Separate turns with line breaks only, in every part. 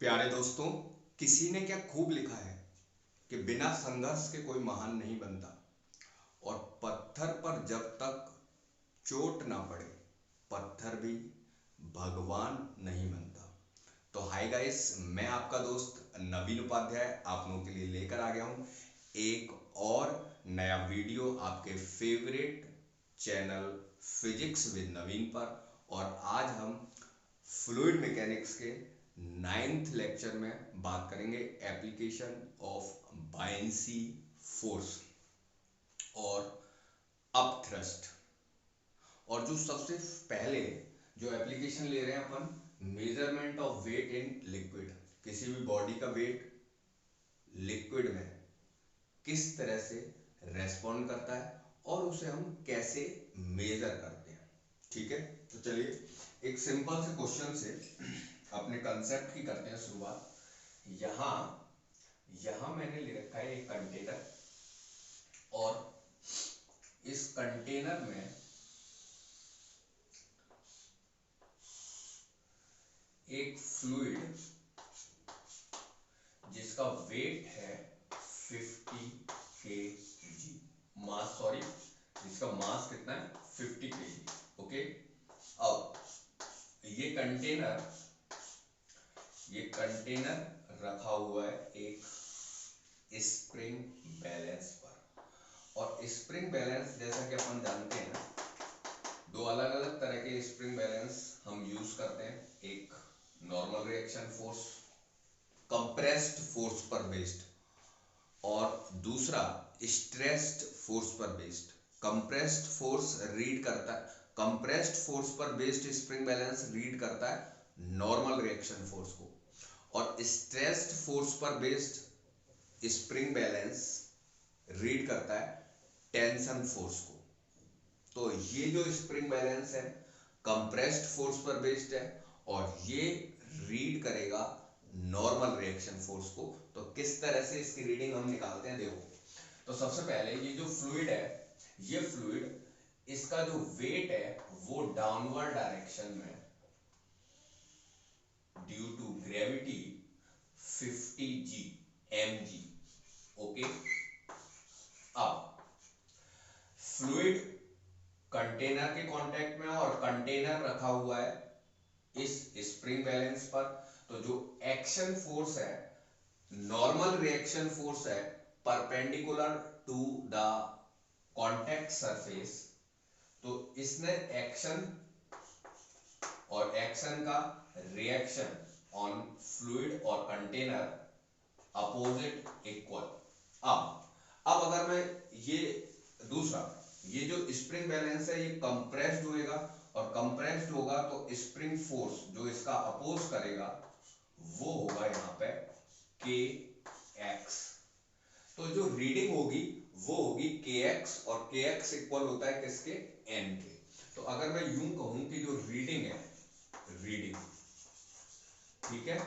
प्यारे दोस्तों, किसी ने क्या खूब लिखा है कि बिना संघर्ष के कोई महान नहीं बनता और पत्थर पर जब तक चोट ना पड़े पत्थर भी भगवान नहीं बनता। तो हाय गाइस, मैं आपका दोस्त नवीन उपाध्याय आप लोगों के लिए लेकर आ गया हूँ एक और नया वीडियो आपके फेवरेट चैनल फिजिक्स विद नवीन पर। और आज हम फ्लूइड मैकेनिक्स के 9th लेक्चर में बात करेंगे एप्लीकेशन ऑफ बायनेंसी फोर्स और अप थ्रस्ट। और जो सबसे पहले जो एप्लीकेशन ले रहे हैं अपन, measurement of weight in liquid. किसी भी बॉडी का वेट लिक्विड में किस तरह से रेस्पॉन्ड करता है और उसे हम कैसे मेजर करते हैं। ठीक है, तो चलिए एक सिंपल से क्वेश्चन से अपने कंसेप्ट की करते हैं शुरुआत। यहां यहां मैंने ले रखा है एक कंटेनर और इस कंटेनर में एक फ्लूइड जिसका वेट है 50 kg, जिसका मास कितना है 50 kg। ओके, अब ये कंटेनर रखा हुआ है एक स्प्रिंग बैलेंस पर। और स्प्रिंग बैलेंस जैसा कि अपन जानते हैं, दो अलग अलग तरह के स्प्रिंग बैलेंस हम यूज करते हैं। एक normal reaction force compressed force पर बेस्ड और दूसरा स्ट्रेस्ड फोर्स पर बेस्ड। कंप्रेस्ड फोर्स पर बेस्ड स्प्रिंग बैलेंस रीड करता है नॉर्मल रिएक्शन फोर्स को, और स्ट्रेस्ड फोर्स पर बेस्ड स्प्रिंग बैलेंस रीड करता है टेंशन फोर्स को। तो ये जो स्प्रिंग बैलेंस है कंप्रेस्ड फोर्स पर बेस्ड है और ये रीड करेगा नॉर्मल रिएक्शन फोर्स को। तो किस तरह से इसकी रीडिंग हम निकालते हैं, देखो। तो सबसे पहले ये जो फ्लूइड है, ये फ्लूइड इसका जो वेट है वो डाउनवर्ड डायरेक्शन में due to gravity 50 mg। Okay, अब फ्लूइड कंटेनर के कांटेक्ट में और कंटेनर रखा हुआ है इस स्प्रिंग बैलेंस पर। तो जो एक्शन फोर्स है, नॉर्मल रिएक्शन फोर्स है perpendicular to the contact surface. तो इसने एक्शन और एक्शन का रिएक्शन ऑन फ्लूइड और कंटेनर अपोजिट इक्वल। अब अगर मैं ये दूसरा, ये जो स्प्रिंग बैलेंस है ये कंप्रेस्ड होएगा और कंप्रेस्ड होगा तो स्प्रिंग फोर्स जो इसका अपोज करेगा वो होगा यहाँ पे के एक्स। तो जो रीडिंग होगी वो होगी के एक्स और के एक्स इक्वल होता है किसके, एन के। तो अगर मैं यूं कहूं कि जो रीडिंग है, ठीक है,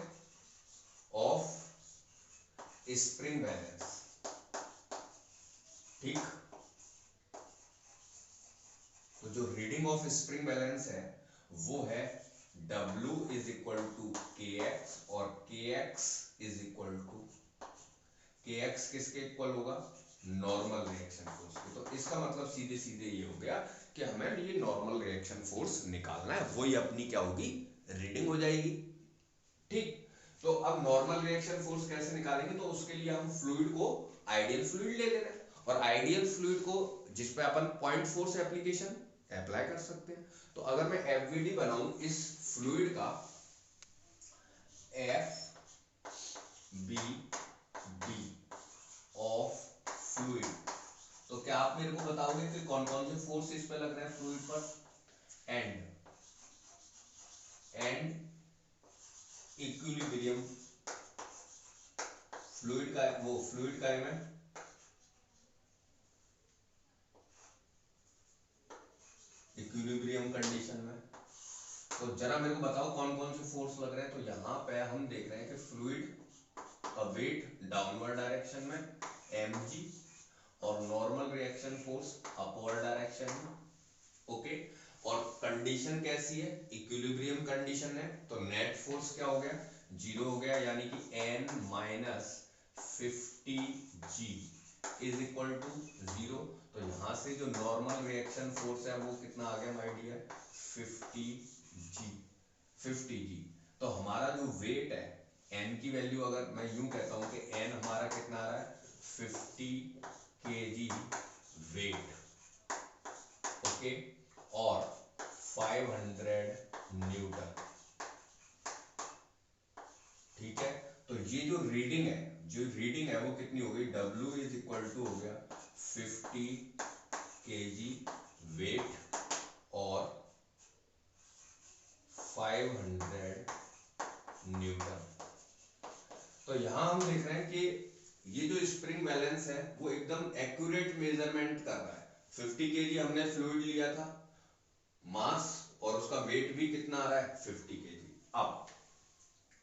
ऑफ स्प्रिंग बैलेंस, ठीक, तो जो रीडिंग ऑफ स्प्रिंग बैलेंस है वो है W इज इक्वल टू के एक्स और के एक्स इज इक्वल टू, के एक्स किसके इक्वल होगा, नॉर्मल रिएक्शन फोर्स के। तो इसका मतलब सीधे सीधे ये हो गया कि हमें ये नॉर्मल रिएक्शन फोर्स निकालना है, वही अपनी क्या होगी, रीडिंग हो जाएगी। ठीक, तो अब नॉर्मल रिएक्शन फोर्स कैसे निकालेंगे, तो उसके लिए हम फ्लूइड को आइडियल फ्लूइड ले लेना है और आइडियल फ्लूइड को जिस पे अपन पॉइंट फोर्स एप्लीकेशन अप्लाई कर सकते हैं। तो अगर मैं एफवीडी बनाऊं इस फ्लूइड का, F B D of fluid, तो क्या आप मेरे को बताओगे कि कौन कौन से फोर्स इस पे लग रहे हैं फ्लूइड पर। एंड इक्विलिब्रियम, फ्लूइड का है इक्विलिब्रियम कंडीशन में। तो जरा मेरे को बताओ कौन कौन से फोर्स लग रहे हैं। तो यहाँ पे हम देख रहे हैं कि फ्लूइड का वेट डाउनवर्ड डायरेक्शन में mg और normal reaction force upward direction में। ओके, और कंडीशन कैसी है, इक्विलिब्रियम कंडीशन है। तो नेट फोर्स क्या हो गया, जीरो हो गया, यानी कि n minus 50g is equal to zero. तो यहां से जो नॉर्मल रिएक्शन फोर्स है वो कितना आ गया माय डियर, 50g। तो हमारा जो वेट है, n की वैल्यू अगर मैं यूं कहता हूं कि n हमारा कितना आ रहा है, 50 kg वेट, ओके, और 500 न्यूटन, ठीक है। तो ये जो रीडिंग है वो कितनी हो गई, W इज इक्वल टू हो गया 50 kg वेट और 500 न्यूटन। तो यहां हम देख रहे हैं कि ये जो स्प्रिंग बैलेंस है वो एकदम एक्यूरेट मेजरमेंट कर रहा है। 50 kg हमने फ्लूइड लिया था, मास और उसका वेट भी कितना आ रहा है, 50 kg।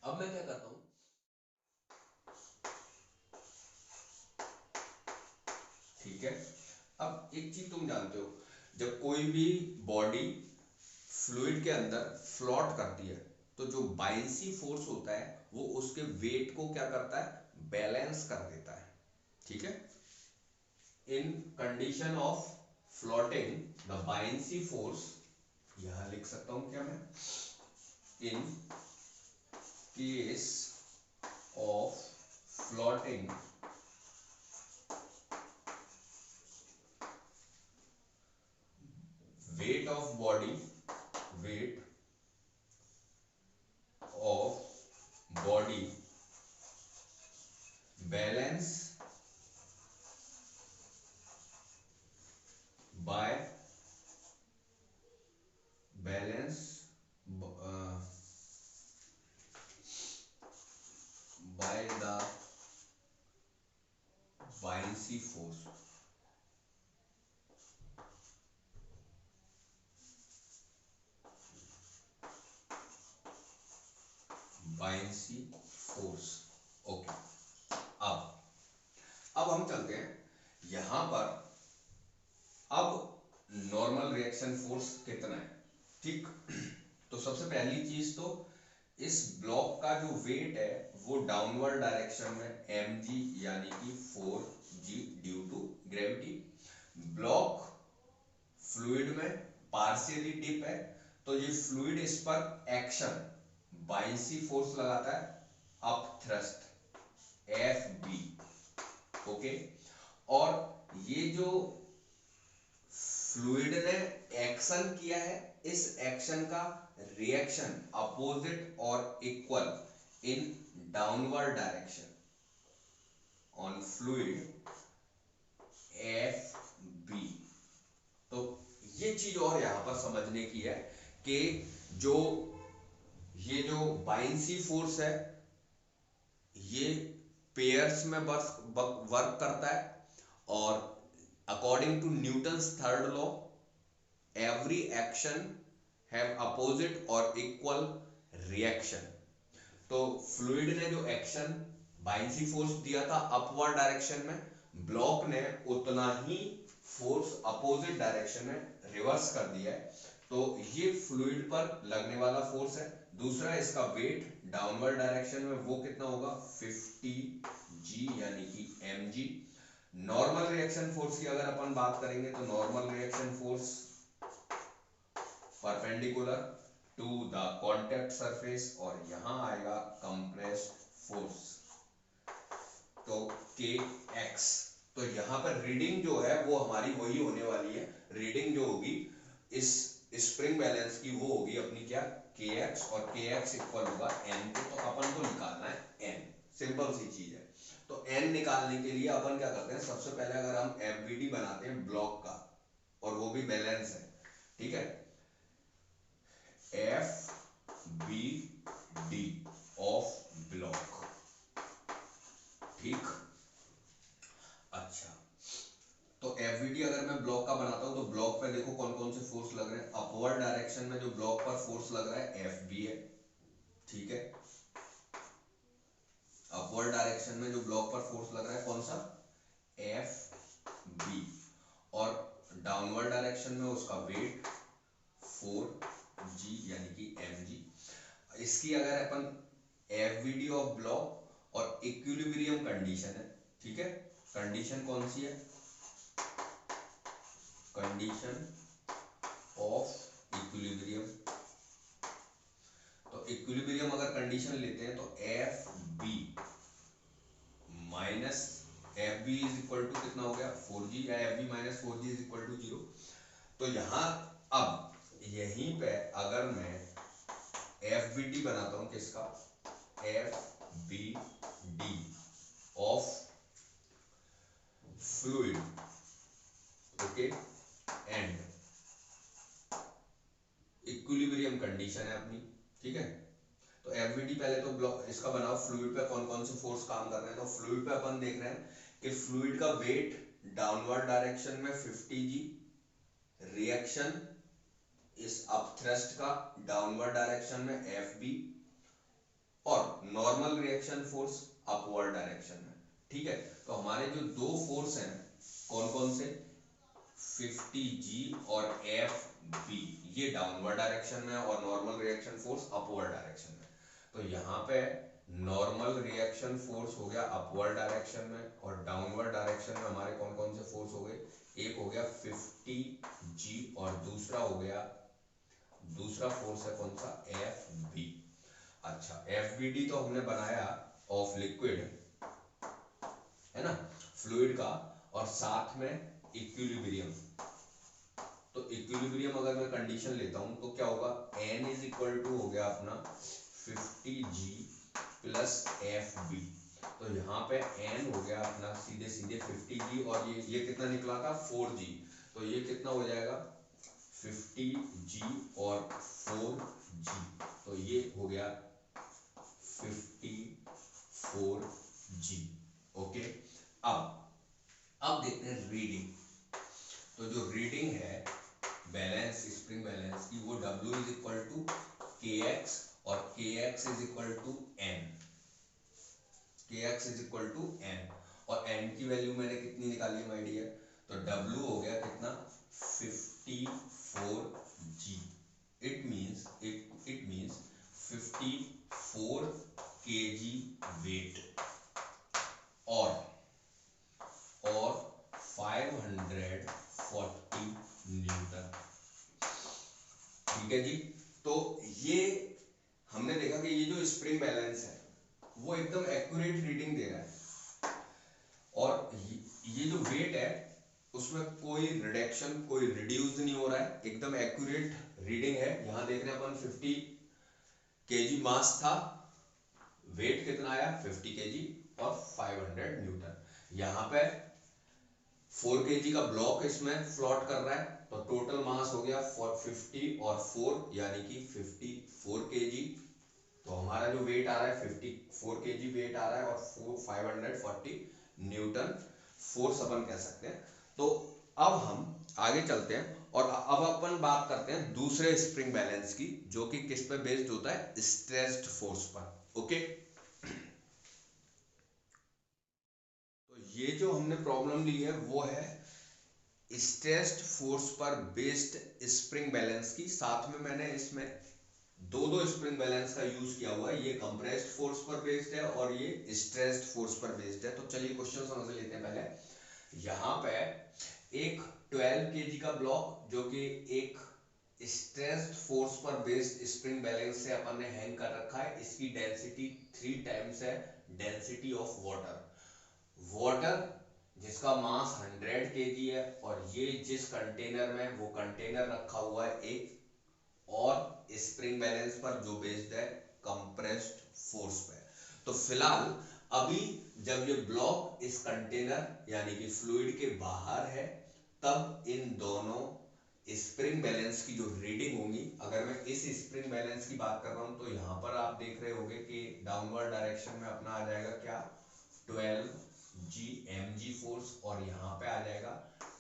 अब मैं क्या करता हूं, ठीक है। अब एक चीज तुम जानते हो, जब कोई भी बॉडी फ्लूइड के अंदर फ्लोट करती है तो जो बाइंसी फोर्स होता है वो उसके वेट को क्या करता है, बैलेंस कर देता है, ठीक है। In condition of floating the buoyancy force, यहां लिख सकता हूं क्या मैं, in case of floating weight of body, weight of body balance by balance uh, by the buoyancy force, buoyancy force, okay. अब हम चलते हैं यहां पर, अब नॉर्मल रिएक्शन फोर्स कितना है, ठीक। तो सबसे पहली चीज तो इस ब्लॉक का जो वेट है वो डाउनवर्ड डायरेक्शन में mg यानी कि 4g due to gravity. Block fluid में पार्शियली डिप है, तो ये फ्लूइड इस पर एक्शन बाइंसी फोर्स लगाता है, अप थ्रस्ट Fb, ओके। और ये जो फ्लूइड ने एक्शन किया है, इस एक्शन का रिएक्शन अपोजिट और equal in downward direction on fluid Fb। तो ये चीज और यहां पर समझने की है कि जो ये जो बाइंसी फोर्स है ये पेयर्स में वर्क करता है, और according to Newton's third law every action have opposite और इक्वल रिएक्शन। तो फ्लूइड ने जो एक्शन बाइंसी फोर्स दिया था अपवर्ड डायरेक्शन में, ब्लॉक ने उतना ही फोर्स अपोजिट डायरेक्शन में रिवर्स कर दिया है। तो ये फ्लूइड पर लगने वाला फोर्स है। दूसरा इसका वेट डाउनवर्ड डायरेक्शन में वो कितना होगा, 50g यानी कि mg। नॉर्मल रिएक्शन फोर्स की अगर अपन बात करेंगे तो normal reaction force perpendicular to the contact surface, और यहां आएगा कंप्रेस्ड फोर्स, तो kx। तो यहां पर रीडिंग जो है वो हमारी वही होने वाली है, रीडिंग जो होगी इस स्प्रिंग बैलेंस की वो होगी अपनी क्या, kx, और kx इक्वल होगा n को। तो अपन को निकालना है n, सिंपल सी चीज है। तो n निकालने के लिए अपन क्या करते हैं, सबसे पहले अगर हम FBD बनाते हैं ब्लॉक का, और वो भी बैलेंस है, ठीक है, FBD ऑफ ब्लॉक, ठीक। अच्छा, तो FBD अगर मैं ब्लॉक का बनाता हूं तो ब्लॉक पे देखो कौन कौन से फोर्स लग रहे हैं। अपवर्ड डायरेक्शन में जो ब्लॉक पर फोर्स लग रहा है FB है, ठीक है। अपवर्ड डायरेक्शन में जो ब्लॉक पर फोर्स लग रहा है कौन सा, FB। और डाउनवर्ड डायरेक्शन में उसका वेट 4g यानी कि mg। इसकी अगर अपन एफबीडी ऑफ ब्लॉक और इक्विलिब्रियम कंडीशन है, ठीक है। कंडीशन कौन सी है? Condition of equilibrium. तो इक्विलिब्रियम अगर कंडीशन लेते हैं तो F B minus F B is equal to कितना हो गया 4g, या F B minus 4g is equal to 0। तो यहां अब यहीं पे अगर मैं एफ बी डी बनाता हूं, किसका? F B D of fluid, okay, and equilibrium condition है अपनी, ठीक है। तो एफबीडी पहले तो ब्लॉक इसका बनाओ, फ्लूइड पे कौन कौन से फोर्स काम कर रहे हैं। तो फ्लूइड पे अपन देख रहे हैं कि फ्लूइड का वेट डाउनवर्ड डायरेक्शन में 50g, रिएक्शन इस अपथ्रस्ट का डाउनवर्ड डायरेक्शन में एफबी, और normal reaction force upward direction में, ठीक है। तो हमारे जो दो फोर्स हैं कौन कौन से? 50g और FB, ये डाउनवर्ड डायरेक्शन में और normal reaction force upward direction में। तो यहाँ पे नॉर्मल रिएक्शन फोर्स हो गया अपवर्ड डायरेक्शन में, और डाउनवर्ड डायरेक्शन में हमारे कौन कौन से फोर्स हो गए? एक हो गया 50g और दूसरा फोर्स है कौन सा? FB। अच्छा, FBD तो हमने बनाया ऑफ लिक्विड, है ना, फ्लूइड का, और साथ में इक्विलिब्रियम। तो इक्विलिब्रियम अगर मैं कंडीशन लेता हूं तो क्या होगा? N इज इक्वल टू हो गया अपना 50g प्लस FB। तो यहाँ पे N हो गया अपना सीधे सीधे 50g, और ये कितना निकला था? 4g। तो ये कितना हो जाएगा? 50g और 4g, तो ये हो गया 54g, ओके। अब देखते हैं रीडिंग। तो जो रीडिंग है बैलेंस, स्प्रिंग बैलेंस की, वो W is equal to KX, और KX is equal to N। KX is equal to N, और N की वैल्यू मैंने कितनी निकाली माय डियर? तो W हो गया कितना? 54g। It means 54 kg wait और 540 न्यूटन, ठीक है जी। तो ये हमने देखा कि ये जो स्प्रिंग बैलेंस है वो एकदम एक्यूरेट रीडिंग दे रहा है, और ये जो वेट है उसमें कोई रिडक्शन, कोई रिड्यूस नहीं हो रहा है, एकदम एक्यूरेट रीडिंग है। यहां देख रहे हैं अपन 50 केजी मास था, वेट कितना आया? 50 केजी और 500 न्यूटन। यहाँ पे 4 केजी का ब्लॉक इसमें फ्लोट कर रहा है, तो टोटल मास हो गया 50 और 4 यानी कि 54 केजी। तो हमारा जो वेट आ रहा है 54 केजी वेट आ रहा है, और 540 न्यूटन फोर्स अपन कह सकते हैं। तो अब हम आगे चलते हैं और अब अपन बात करते हैं दूसरे स्प्रिंग बैलेंस की, जो कि किस पे बेस्ड होता है? स्ट्रेस्ड फोर्स पर, ओके। तो ये जो हमने प्रॉब्लम ली है वो है स्ट्रेस्ड फोर्स पर बेस्ड स्प्रिंग बैलेंस की। साथ में मैंने इसमें दो स्प्रिंग बैलेंस का यूज किया हुआ है, ये कंप्रेस्ड फोर्स पर बेस्ड है और ये स्ट्रेस्ड फोर्स पर बेस्ड है। तो चलिए क्वेश्चन समझ लेते हैं पहले। यहाँ पे एक 12 केजी का ब्लॉक जो कि एक स्ट्रेस्ड फोर्स पर बेस्ड स्प्रिंग बैलेंस से अपन ने हैंग कर रखा है, इसकी डेंसिटी 3 टाइम्स है डेंसिटी ऑफ वाटर जिसका मास 100 केजी है, और ये जिस कंटेनर में वो कंटेनर रखा हुआ है एक और स्प्रिंग बैलेंस पर जो बेस्ड है कंप्रेस्ड फोर्स पे। तो फिलहाल अभी जब ये ब्लॉक इस कंटेनर यानी कि फ्लूइड के बाहर है, तब इन दोनों स्प्रिंग बैलेंस की जो रीडिंग होंगी, अगर मैं इस स्प्रिंग बैलेंस की बात कर रहा हूं तो यहां पर आप देख रहे होंगे कि डाउनवर्ड डायरेक्शन में अपना आ जाएगा क्या? 12 mg फोर्स, और यहाँ पे आ जाएगा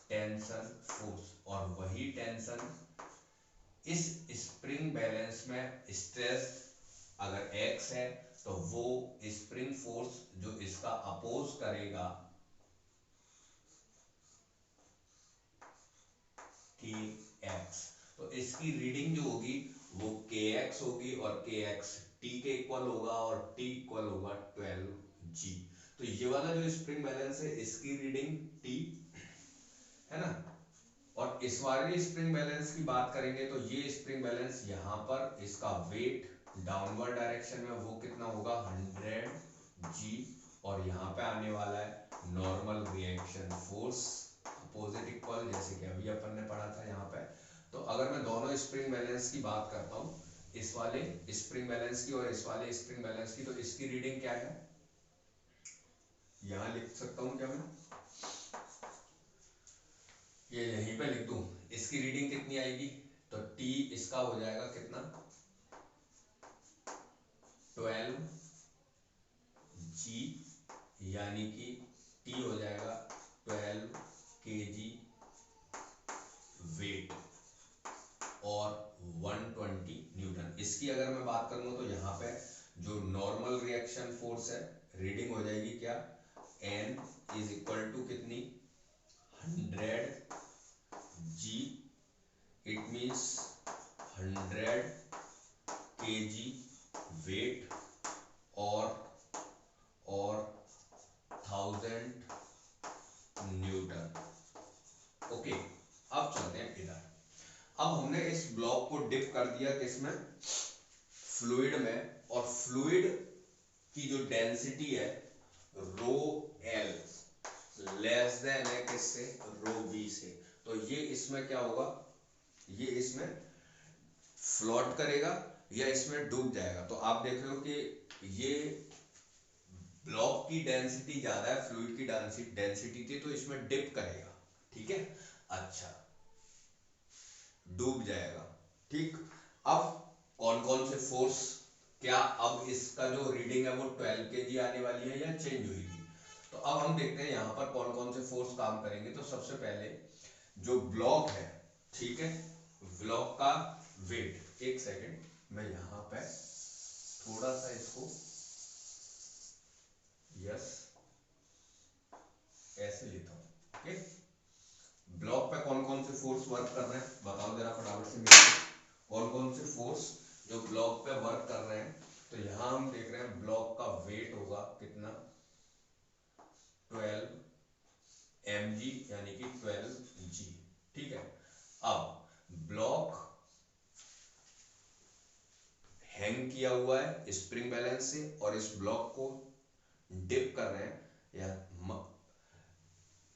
टेंशन फोर्स, और वही टेंशन इस स्प्रिंग बैलेंस में स्ट्रेस अगर x है तो वो स्प्रिंग फोर्स जो इसका अपोज करेगा kx, तो इसकी रीडिंग जो होगी वो kx होगी, और kx t के इक्वल होगा और टी इक्वल होगा 12G। तो ये वाला जो स्प्रिंग बैलेंस है इसकी रीडिंग टी है ना, और इस वाले स्प्रिंग बैलेंस की बात करेंगे तो ये स्प्रिंग बैलेंस यहाँ पर इसका वेट डाउनवर्ड डायरेक्शन में वो कितना होगा 100G, और यहाँ पे आने वाला है normal reaction force opposite equal, जैसे कि अभी अपन ने पढ़ा था यहाँ पे। तो अगर मैं दोनों स्प्रिंग बैलेंस की बात करता हूँ, इस वाले स्प्रिंग बैलेंस की और इस वाले स्प्रिंग बैलेंस की, तो इसकी रीडिंग क्या है यहाँ लिख सकता हूँ क्या मैं, ये यहीं पे लिख दूं, इसकी रीडिंग कितनी आएगी, तो टी इसका हो जाएगा कितना 12G, यानी कि टी हो जाएगा 12 kg वेट और 120 न्यूटन। इसकी अगर मैं बात करूंगा तो यहाँ पे जो नॉर्मल रिएक्शन फोर्स है रीडिंग हो जाएगी क्या, N इज इक्वल टू कितनी 100G, it means 100 kg wait और 1000 न्यूटन। ओके, अब चलते हैं इधर। अब हमने इस ब्लॉक को डिप कर दिया किसमें, फ्लूइड में, और फ्लूइड की जो डेंसिटी है रो एल लेस देन है किससे, रो बी से। तो ये इसमें क्या होगा, ये इसमें फ्लोट करेगा या इसमें डूब जाएगा। तो आप देख रहे हो कि ये ब्लॉक की डेंसिटी ज्यादा है, फ्लूइड की डेंसिटी थी, तो इसमें डिप करेगा, ठीक है, अच्छा डूब जाएगा, ठीक। अब कौन कौन से फोर्स, क्या अब इसका जो रीडिंग है वो 12 kg आने वाली है या चेंज हुई। तो अब हम देखते हैं यहाँ पर कौन कौन से फोर्स काम करेंगे। तो सबसे पहले जो ब्लॉक है, ठीक है, ब्लॉक का वेट, एक सेकेंड मैं यहाँ पे थोड़ा सा इसको यस ऐसे लेता हूँ, ओके। ब्लॉक पे कौन कौन से फोर्स वर्क कर रहे हैं बताओ जरा फटाफट से मेरे को, कौन कौन से फोर्स जो ब्लॉक पे वर्क कर रहे हैं। तो यहाँ हम देख रहे हैं ब्लॉक का वेट होगा कितना 12 mg, यानी कि 12G, ठीक है। अब ब्लॉक हैंग किया हुआ है स्प्रिंग बैलेंस से, और इस ब्लॉक को डिप कर रहे हैं या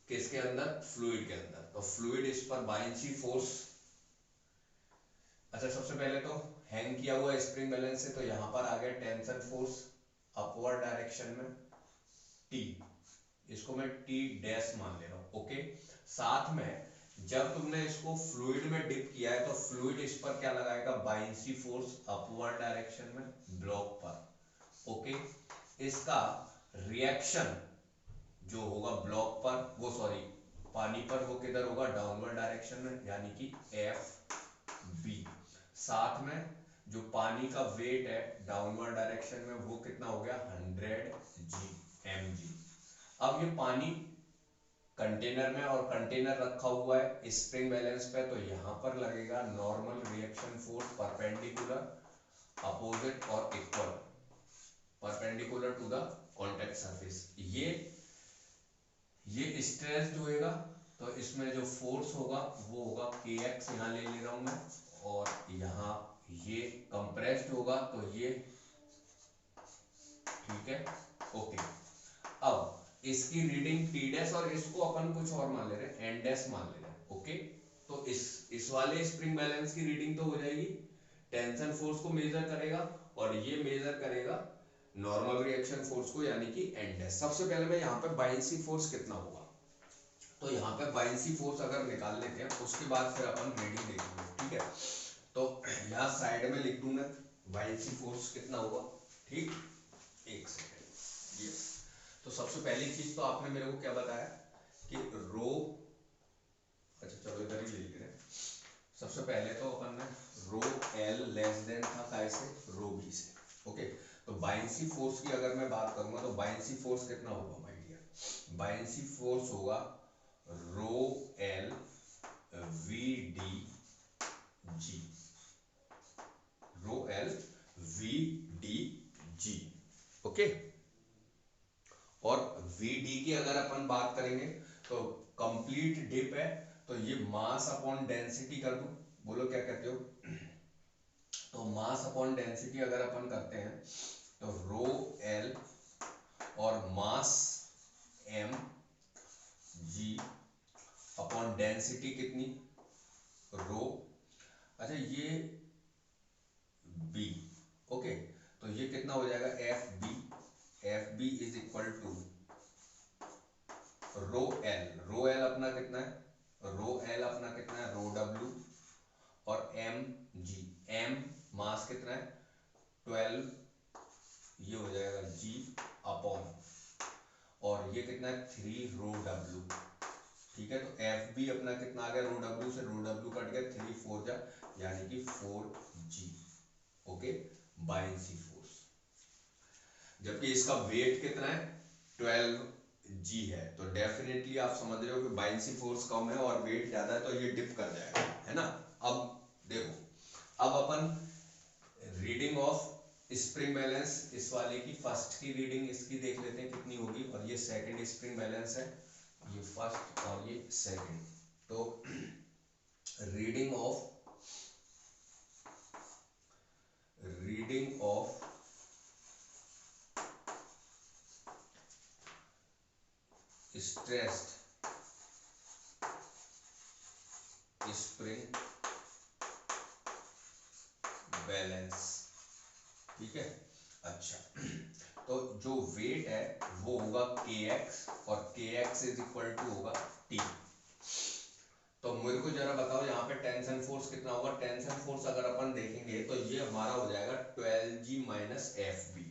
किसके अंदर, फ्लूइड के अंदर। तो फ्लूइड इस पर बायंसी फोर्स, अच्छा सबसे पहले तो हैंग किया हुआ स्प्रिंग बैलेंस से, तो यहां पर आ गया टेंशन फोर्स अपवर्ड डायरेक्शन में टी, इसको मैं टी डैश मान ले रहा हूं, ओके। साथ में जब तुमने इसको फ्लूइड में डिप किया है तो फ्लूइड इस पर क्या लगाएगा, बायंसी फोर्स अपवर्ड डायरेक्शन में ब्लॉक पर, ओके। इसका रिएक्शन जो होगा ब्लॉक पर, वो सॉरी पानी पर, वो किधर होगा, डाउनवर्ड डायरेक्शन में, यानी कि एफ बी। साथ में जो पानी का वेट है डाउनवर्ड डायरेक्शन में वो कितना हो गया 100 mg। अब ये पानी कंटेनर में, और कंटेनर रखा हुआ है स्प्रिंग बैलेंस पे, तो यहां पर लगेगा normal reaction force perpendicular opposite और equal, perpendicular to the contact surface. ये स्ट्रेस जो होगा, तो इसमें जो फोर्स होगा वो होगा kx, यहाँ ले रहा हूं मैं, और यहाँ ये कंप्रेस्ड होगा तो ये, ठीक है, ओके। अब इसकी रीडिंग टी डैश, और इसको अपन कुछ और मान ले रहे हैं एन डैश मान ले रहे हैं, ओके। तो इस वाले स्प्रिंग बैलेंस की रीडिंग तो हो जाएगी, टेंशन फोर्स को मेजर करेगा और ये मेजर करेगा नॉर्मल रिएक्शन फोर्स को, यानी कि एन डैश। सबसे पहले मैं यहाँ पे बायंसी फोर्स कितना होगा, तो यहाँ पे बायंसी फोर्स अगर निकाल लेते हैं उसके बाद फिर अपन रीडिंग देखेंगे, ठीक है। तो यहाँ साइड में लिख दूंगा बायंसी फोर्स कितना होगा, ठीक, एक सेकेंड यस। तो सबसे पहली चीज तो आपने मेरे को क्या बताया कि रो, अच्छा चलो इधर ही ले लेते हैं। सबसे पहले तो अपन ने रो एल लेस देन था कैसे, रो बी से, ओके। तो बायंसी फोर्स की अगर मैं बात करूंगा तो बायंसी फोर्स कितना होगा माय डियर, बायंसी फोर्स होगा rho L V D G, rho L V D okay. और VD की अगर अपन बात करेंगे तो कंप्लीट डिप है, तो ये मास अपॉन डेंसिटी कर दूं, बोलो क्या कहते हो। तो मास अपॉन डेंसिटी अगर अपन करते हैं तो रो एल और मास एम जी अपॉन डेंसिटी कितनी, रो, अच्छा ये बी, ओके। तो ये कितना हो जाएगा, F B is equal to rho L अपना कितना है, रो डब्ल्यू, और एम जी, एम मास कितना है 12, ये हो जाएगा जी अपॉन, और ये कितना है 3 रो डब्ल्यू, ठीक है। तो एफ बी अपना कितना आ गया, रो डब्ल्यू से रो डब्ल्यू कट गया, 3 4 जा, यानी कि 4 जी, ओके, बायसी फोर्स। जबकि इसका वेट कितना है 12 जी है, तो डेफिनेटली आप समझ रहे हो कि बायसी फोर्स कम है और वेट ज्यादा है, तो ये डिप कर जाएगा, है ना। अब देखो, अब अपन रीडिंग ऑफ स्प्रिंग बैलेंस, इस वाले की फर्स्ट की रीडिंग इसकी देख लेते हैं कितनी होगी, और ये सेकंड स्प्रिंग बैलेंस है, ये फर्स्ट और ये सेकंड। तो reading of stressed spring balance, ठीक है। अच्छा, तो जो वेट है वो होगा kx, और kx इज इक्वल टू होगा t। तो मेरे को जरा बताओ यहाँ पे टेंशन फोर्स कितना होगा, टेंशन फोर्स अगर अपन देखेंगे तो ये हमारा हो जाएगा 12g माइनस एफ बी,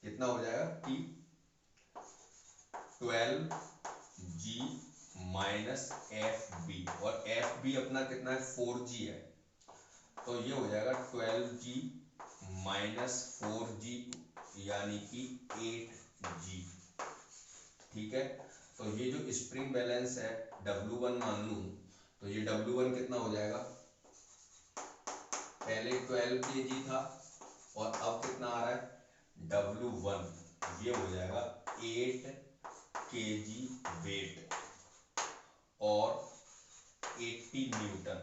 कितना हो जाएगा t, 12g minus F B, और एफ बी अपना कितना है 4g है, तो ये हो जाएगा 12g माइनस 4g, यानी कि 8g, ठीक है। तो ये जो स्प्रिंग बैलेंस है W1 मान लूं, तो ये W1 कितना हो जाएगा, पहले 12 kg था और अब कितना आ रहा है W1, ये हो जाएगा 8 kg वेट और 80 न्यूटन,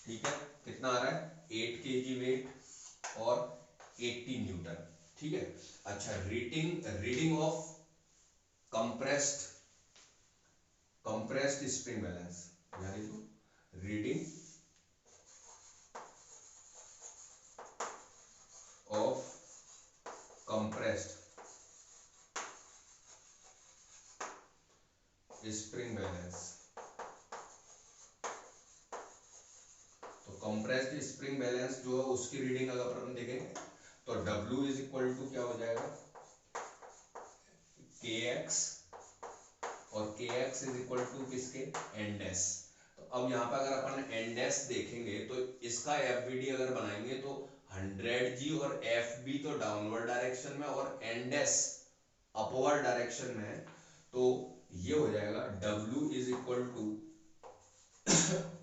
ठीक है। कितना आ रहा है 8 kg वेट और 80 न्यूटन, ठीक है। अच्छा, reading of compressed spring balance, यानी तो reading of compressed spring balance. तो कंप्रेस्ड स्प्रिंग बैलेंस जो है उसकी रीडिंग अगर अपन देखें तो W इज इक्वल टू क्या हो जाएगा kx, और kx इज इक्वल टू किसके, एनडेस। तो अब यहाँ पे अगर अपन एनडेस देखेंगे तो इसका एफबीडी अगर बनाएंगे तो 100g, और एफबी तो डाउनवर्ड डायरेक्शन में और एनडेस अपवर्ड डायरेक्शन में है, तो ये हो जाएगा W is equal to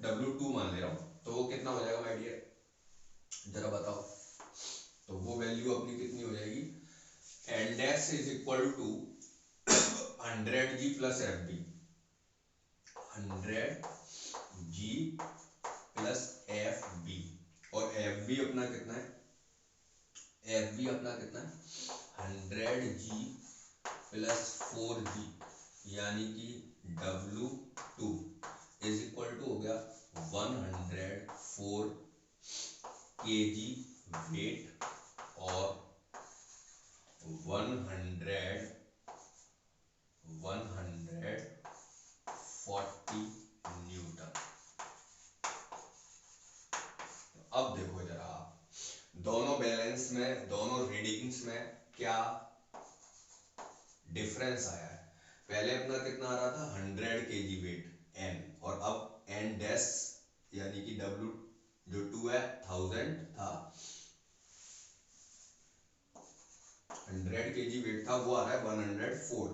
W2 मान ले रहा हूं, तो वो कितना हो जाएगा माय डियर, जरा बताओ। तो वो वैल्यू अपनी कितनी हो जाएगी, एनडेस is equal to 100g plus F B, 100g plus F B, और एफ बी अपना कितना है, 100g प्लस 4g, यानी कि W2 इज इक्वल टू हो गया 104 kg वेट और 140 न्यूटन। अब देखो जरा आप, दोनों बैलेंस में, दोनों रीडिंग्स में क्या डिफरेंस आया है। पहले अपना कितना आ रहा था 100 kg वेट n, और अब n डैश यानी कि W जो 2 है 1000 था, 100 kg वेट था, वो आ रहा है 104,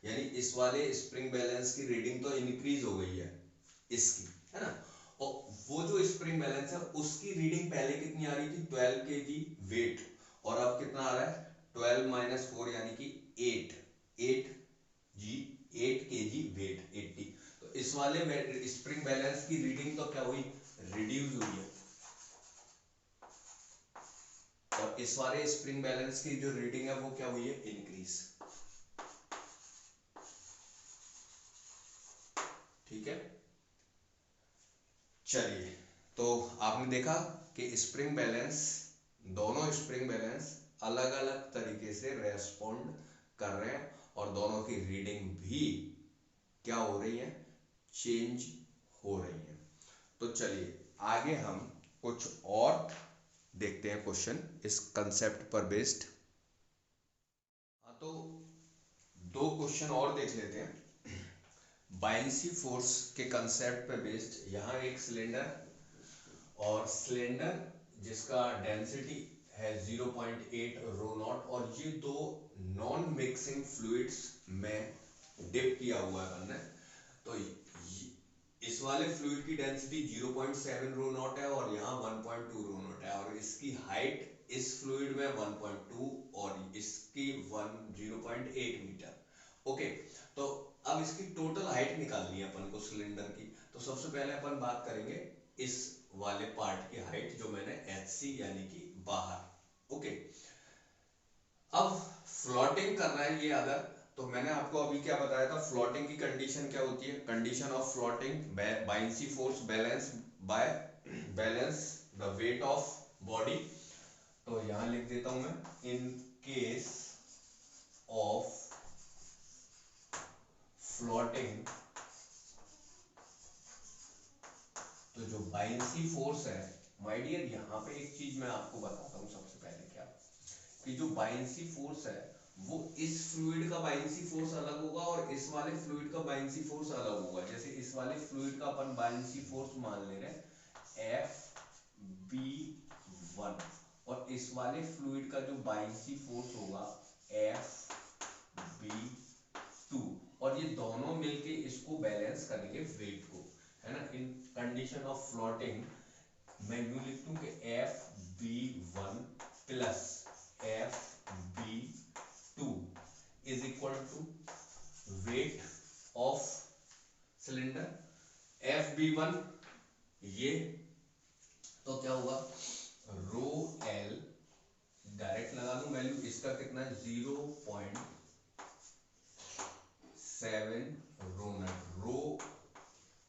यानी इस वाले स्प्रिंग बैलेंस की रीडिंग तो इंक्रीज हो गई है इसकी, है ना। और वो जो स्प्रिंग बैलेंस है उसकी रीडिंग पहले कितनी आ रही थी 12 kg वेट, और अब कितना आ रहा है 12 माइनस 4 यानी कि 8 8 जी 8 केजी वेट 80। तो इस वाले में स्प्रिंग बैलेंस की रीडिंग तो क्या हुई, रिड्यूस हुई है, और इस वाले स्प्रिंग बैलेंस की जो रीडिंग है वो क्या हुई है, इंक्रीज। ठीक है, चलिए, तो आपने देखा कि स्प्रिंग बैलेंस, दोनों स्प्रिंग बैलेंस अलग अलग तरीके से रेस्पॉन्ड कर रहे हैं और दोनों की रीडिंग भी क्या हो रही है, चेंज हो रही है। तो चलिए आगे हम कुछ और देखते हैं क्वेश्चन इस कंसेप्ट पर बेस्ड। हाँ, तो दो क्वेश्चन और देख लेते हैं बायनेंसी फोर्स के कंसेप्ट पे बेस्ड। यहाँ एक सिलेंडर और सिलेंडर जिसका डेंसिटी है 0.8 रो नॉट, और ये दो नॉन मिक्सिंग फ्लूइड्स में डिप किया हुआ है हमने। तो इस वाले फ्लूइड की डेंसिटी 0.7 रो नॉट है और यहाँ 1.2 रो नॉट है, और इसकी हाइट इस फ्लूइड में 1.2 और इसकी 0.8 मीटर। ओके, तो अब इसकी टोटल हाइट निकालनी है अपन को सिलेंडर की। तो सबसे पहले अपन बात करेंगे इस वाले पार्ट की हाइट जो मैंने HC यानी कि बाहर। ओके, अब फ्लोटिंग कर रहा है ये अगर, तो मैंने आपको अभी क्या बताया था, फ्लोटिंग की कंडीशन क्या होती है, condition of floating buoyancy force balance by balance the weight of body. तो यहां लिख देता हूं मैं, इन केस ऑफ फ्लोटिंग, तो जो बायनेंसी फोर्स है माय डियर, यहाँ पे एक चीज मैं आपको बताता हूँ सबसे पहले क्या, कि जो बायनेंसी फोर्स है वो इस फ्लूइड का बायनेंसी फोर्स अलग होगा और इस वाले फ्लूइड का बायनेंसी फोर्स अलग होगा। जैसे इस वाले फ्लूइड का अपन बायनेंसी फोर्स मान ले रहे हैं FB1, और इस वाले फ्लूइड का जो बायनेंसी फोर्स होगा FB2, और ये दोनों मिलके इसको बैलेंस करेंगे वेट को, है ना। इन कंडीशन ऑफ फ्लोटिंग मैं यूं लिख दूं कि FB1 plus FB2 is equal to weight of cylinder. FB1 ये, तो क्या हुआ, रो एल, डायरेक्ट लगा दूं वैल्यू, इसका कितना है 0.7 रो नॉट, रो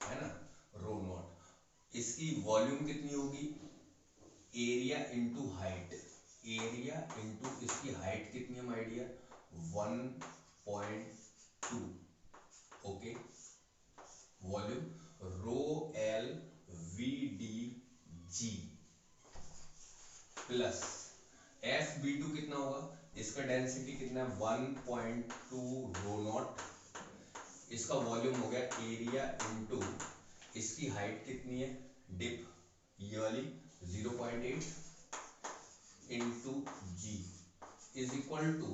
है ना, रो नॉट। इसकी वॉल्यूम कितनी होगी, area into height, area into इसकी हाइट कितनी है my dear, 1.2। Okay, volume rho L VDG plus FB2 कितना होगा, इसका डेंसिटी कितना है 1.2 रो नॉट, इसका वॉल्यूम हो गया एरिया इंटू इसकी हाइट कितनी है, डिप ये वाली 0.8 into G is equal to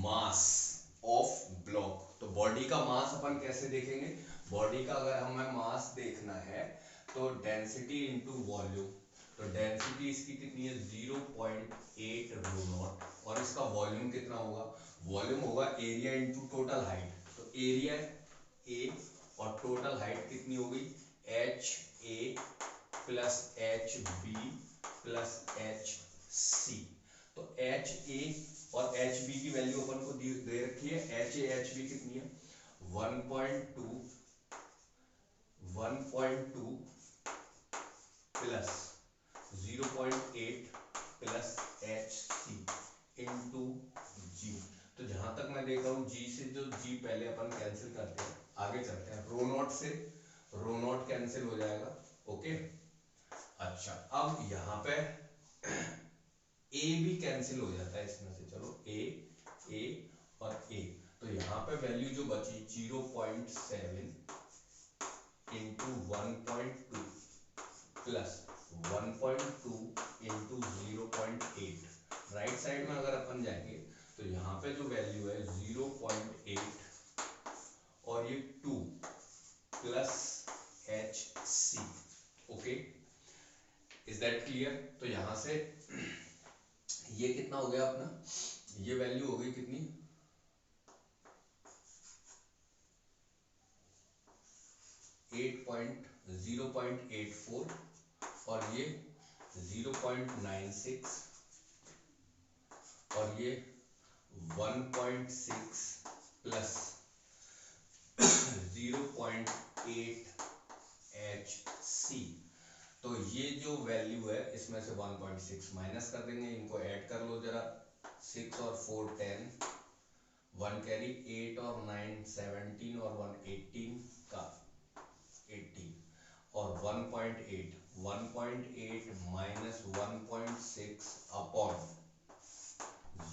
mass of block. तो बॉडी का मास अपन कैसे देखेंगे, बॉडी का अगर हमें मास देखना है तो डेंसिटी इंटू वॉल्यूम। तो डेंसिटी इसकी कितनी है 0.8 रो नॉट, और इसका वॉल्यूम कितना होगा, वॉल्यूम होगा एरिया इंटू टोटल हाइट। तो एरिया A और टोटल हाइट कितनी होगी HA plus HB plus HC। तो HA और HB की वैल्यू अपन को दे रखी है, HA HB कितनी है 1.2 plus 0.8 plus HC into G। तो जहां तक मैं देख रहा हूं G से जो G पहले अपन कैंसिल करते हैं, आगे चलते हैं, रो नॉट से रो नॉट कैंसिल हो जाएगा। ओके, अच्छा अब यहाँ पे A भी कैंसिल हो जाता है इसमें से, चलो A और A, तो यहाँ पे वैल्यू जो बची 0.7 into 1.2 plus 1.2 into 0.8। Right side में अगर अपन जाएंगे तो यहाँ पे जो वैल्यू है 0.8 और ये 2 plus HC। Okay, is that clear. तो यहां से ये कितना हो गया अपना, ये वैल्यू हो गई कितनी, 0.84 और ये 0.96 और ये 1.6 प्लस 0.8 HC। तो ये जो वैल्यू है इसमें से 1.6 माइनस कर देंगे, इनको ऐड कर लो जरा, 6 और 4 10, 1 कैरी, 8 और 9 17 और 1 18 का 18 और 1.8 minus 1.6 upon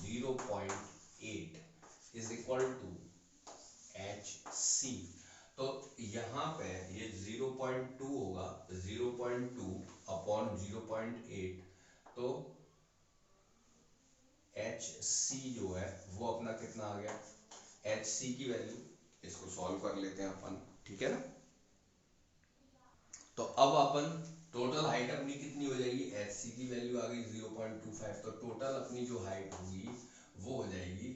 0.8 is equal to HC। तो यहाँ पे ये 0.2 होगा, 0.2 अपॉन 0.8, तो HC जो है वो अपना कितना आ गया, HC की वैल्यू, इसको सॉल्व कर लेते हैं अपन, ठीक है ना। तो अब अपन टोटल हाइट अपनी कितनी हो जाएगी, HC की वैल्यू आ गई 0.25, तो टोटल अपनी जो हाइट होगी वो हो जाएगी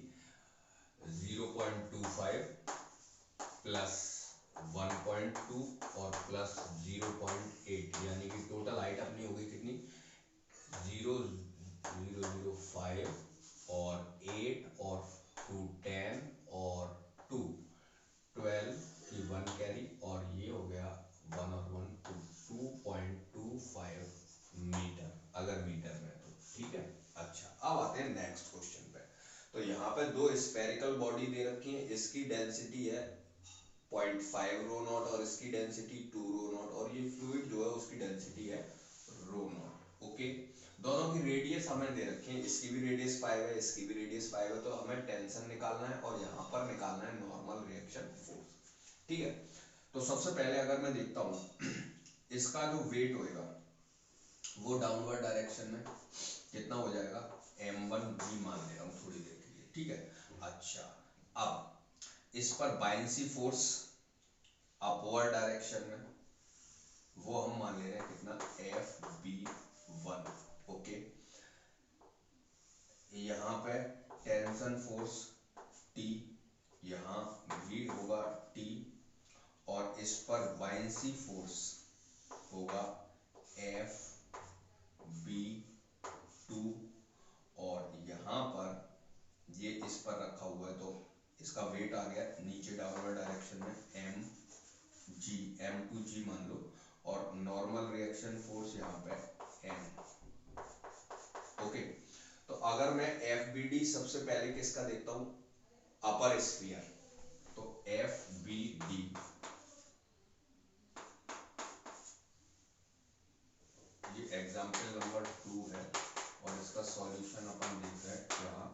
0.25 प्लस 1.2 और प्लस 0.8, यानी कि टोटल हाइट अपनी होगी कितनी, 0.005 और 8 और 2 10 और 2 12 की 1 कैरी और ये हो गया 1 और 1 2.25 मीटर, अगर मीटर में तो ठीक है। अच्छा, अब आते हैं नेक्स्ट क्वेश्चन पे। तो यहाँ पे दो स्फेरिकल बॉडी दे रखी है, इसकी डेंसिटी है 0.5 रो नॉट और इसकी डेंसिटी 2 रो नॉट, और ये फ्लूइड जो है उसकी डेंसिटी है रो नॉट। ओके, दोनों की रेडियस हमें दे रखी है, इसकी भी रेडियस 5 है, इसकी भी रेडियस 5 है, तो हमें टेंशन निकालना है और यहाँ पर निकालना है नॉर्मल रिएक्शन फोर्स, ठीक है। तो सबसे पहले अगर मैं देखता हूँ इसका जो वेट होएगा वो डाउनवर्ड डायरेक्शन में कितना हो जाएगा, m1g मान ले रहा हूँ थोड़ी देर के लिए, ठीक है। अच्छा, अब इस पर बायनेंसी फोर्स अपवर्ड डायरेक्शन में वो हम मान ले रहे हैं कितना, FB1। ओके, यहाँ पे टेंशन फोर्स T, यहाँ भी होगा T, और इस पर बायनेंसी फोर्स होगा FB2, और यहाँ पर ये इस पर रखा हुआ है तो इसका वेट आ गया नीचे डाउनवर्ड डायरेक्शन में M2G मान लो, और नॉर्मल रिएक्शन फोर्स यहाँ पे M। ओके, तो अगर मैं FBD सबसे पहले किसका देखता हूँ, अपर स्फीयर, तो FBD ये एग्जाम्पल नंबर 2 है और इसका सॉल्यूशन अपन देख रहे हैं यहाँ,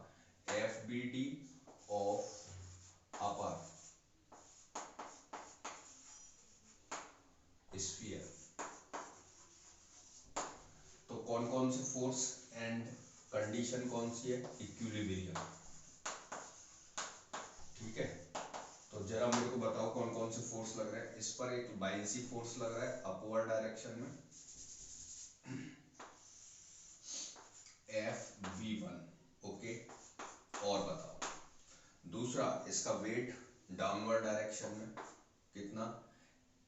FBD ऑफ अपर स्फीयर। तो कौन कौन से फोर्स एंड कंडीशन कौन सी है, इक्विलिब्रियम, ठीक है। तो जरा मेरे को बताओ कौन कौन से फोर्स लग रहा है, इस पर एक बायनेंसी फोर्स लग रहा है अपवर्ड डायरेक्शन में FB1। ओके, और बताओ दूसरा इसका वेट डाउनवर्ड डायरेक्शन में कितना,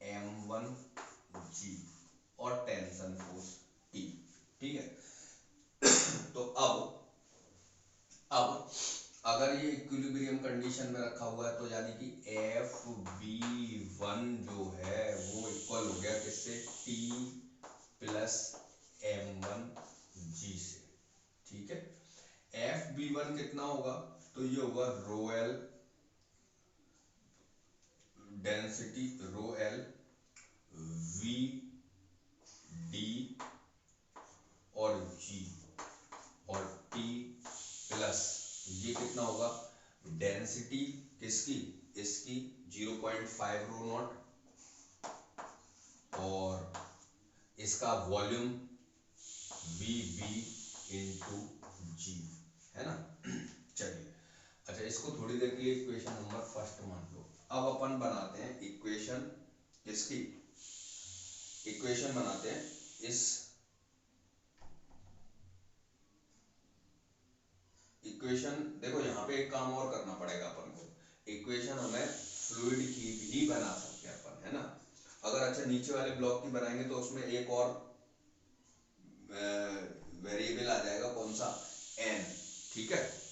M1G, और टेंशन फोर्स T, ठीक है। तो अब अगर ये इक्विलिब्रियम कंडीशन में रखा हुआ है तो यानी कि FB1 जो है वो इक्वल हो गया किससे, T प्लस M1G से, ठीक है। FB1 कितना होगा, तो ये होगा rho L density, rho L V D और जी, और टी प्लस ये कितना होगा, डेंसिटी किसकी, इसकी 0.5 रो नॉट, और इसका वॉल्यूम VB इंटू जी, है ना। चलिए, अच्छा इसको थोड़ी देर के लिए इक्वेशन नंबर फर्स्ट मान लो। अब अपन बनाते हैं इक्वेशन किसकी, इक्वेशन बनाते हैं इस इक्वेशन देखो यहाँ पे एक काम और करना पड़ेगा अपन को, इक्वेशन हमें फ्लूइड की भी बना सकते हैं अपन, है ना। अगर अच्छा नीचे वाले ब्लॉक की बनाएंगे तो उसमें एक और वेरिएबल आ जाएगा, कौन सा, एन, ठीक है।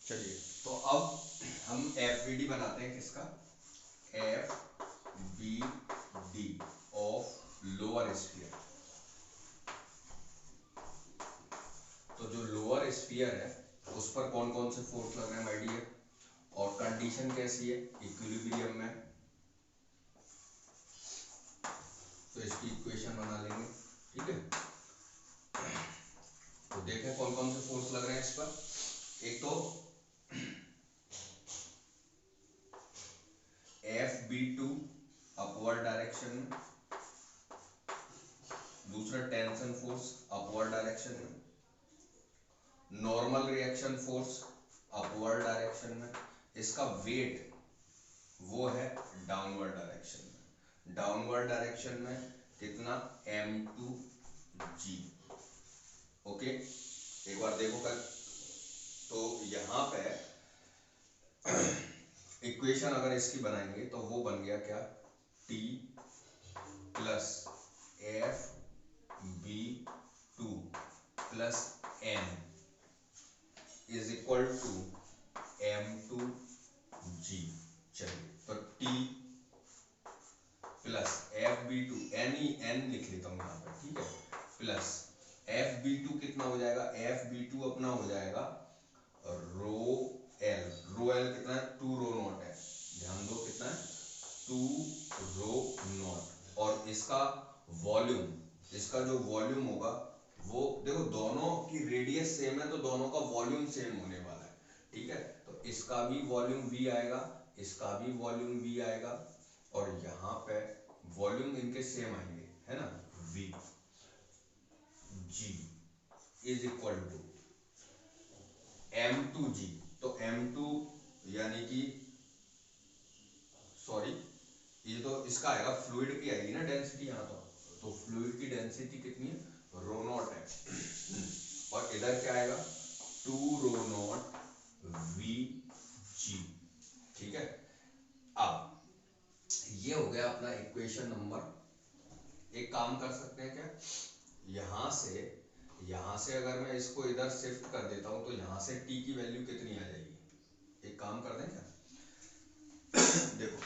चलिए तो अब हम एफ बी डी बनाते हैं, किसका, F B D of lower sphere. तो जो लोअर स्फीयर है उस पर कौन कौन से फोर्स लग रहे हैं माय डियर, और कंडीशन कैसी है, इक्विलिब्रियम में। तो इसकी इक्वेशन बना लेंगे, ठीक है। तो देखें कौन कौन से फोर्स लग रहे हैं इस पर। एक तो F B two upward direction में, दूसरा टेंशन फोर्स अपवर्ड डायरेक्शन में, normal reaction force upward direction में, इसका वेट वो है डाउनवर्ड डायरेक्शन में। डाउनवर्ड डायरेक्शन में कितना, m2g, ओके। एक बार देखो कर, तो यहाँ पे इक्वेशन अगर इसकी बनाएंगे तो वो बन गया क्या, t plus F B two plus n is equal to m2g। चलिए तो t plus F B two, N लिख लेता हूँ यहाँ पर, ठीक है, प्लस एफ बी टू कितना हो जाएगा, एफ बी टू अपना हो जाएगा रो एल, रो एल कितना है, 2 रो नॉट है, ध्यान दो कितना है, 2 रो नॉट। और इसका वॉल्यूम, इसका जो वॉल्यूम होगा वो देखो, दोनों की रेडियस सेम है तो दोनों का वॉल्यूम सेम होने वाला है, ठीक है। तो इसका भी वॉल्यूम v आएगा, इसका भी वॉल्यूम v आएगा, और यहाँ पे वॉल्यूम इनके सेम आएंगे, है ना, v g is equal to m2g। तो m2 यानी कि, सॉरी, ये तो इसका आएगा, फ्लूइड की आएगी ना डेंसिटी यहाँ, तो फ्लूइड की डेंसिटी कितनी है, रो नॉट है, और इधर क्या आएगा, 2 रो नॉट वी जी, ठीक है। अब ये हो गया अपना इक्वेशन नंबर। एक काम कर सकते हैं क्या, यहां से अगर मैं इसको इधर शिफ्ट कर देता हूं तो यहां से t की वैल्यू कितनी आ जाएगी, एक काम कर दें क्या, देखो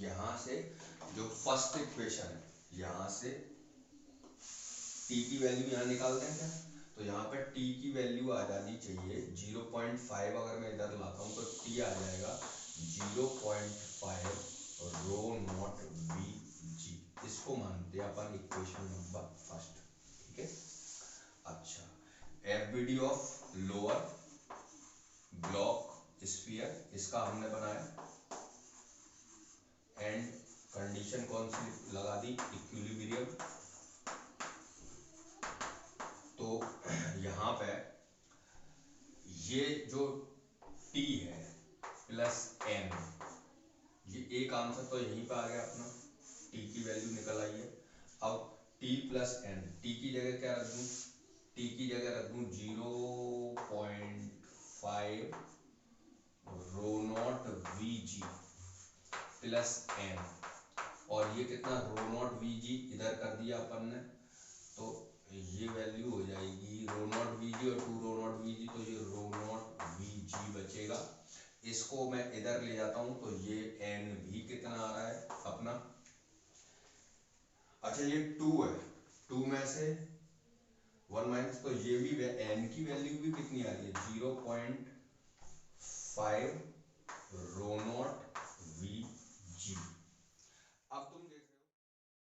यहां से जो फर्स्ट इक्वेशन है, यहां से t की वैल्यू यहां निकाल दें क्या, तो यहाँ पे t की वैल्यू आ जानी चाहिए 0.5, अगर मैं इधर लाता हूँ तो t आ जाएगा 0.5 रो नॉट वी जी। इसको मानते हैं अपन इक्वेशन नंबर फर्स्ट, ठीक है। अच्छा, FBD of lower block sphere, इसका हमने बनाया, एंड कंडीशन कौन सी लगा दी, इक्विलिब्रियम। तो यहाँ पे ये जो t है प्लस n, ये एक आंसर तो यहीं पे आ गया अपना, t की वैल्यू निकल आई है। अब t प्लस n, t की जगह क्या रख दूं, t की जगह रख दूं 0.5 rho naught V g plus n, और ये कितना, रो नॉट वी जी इधर कर दिया अपन ने, तो ये वैल्यू हो जाएगी रो नॉट वी जी और 2 रो नॉट वी जी, तो ये रो नॉट वी जी बचेगा। इसको मैं इधर ले जाता हूं तो ये n भी कितना आ रहा है अपना, अच्छा ये 2 है, 2 में से 1 माइनस, तो ये भी n की वैल्यू भी कितनी आ रही है, 0.5 रो नॉट वी जी।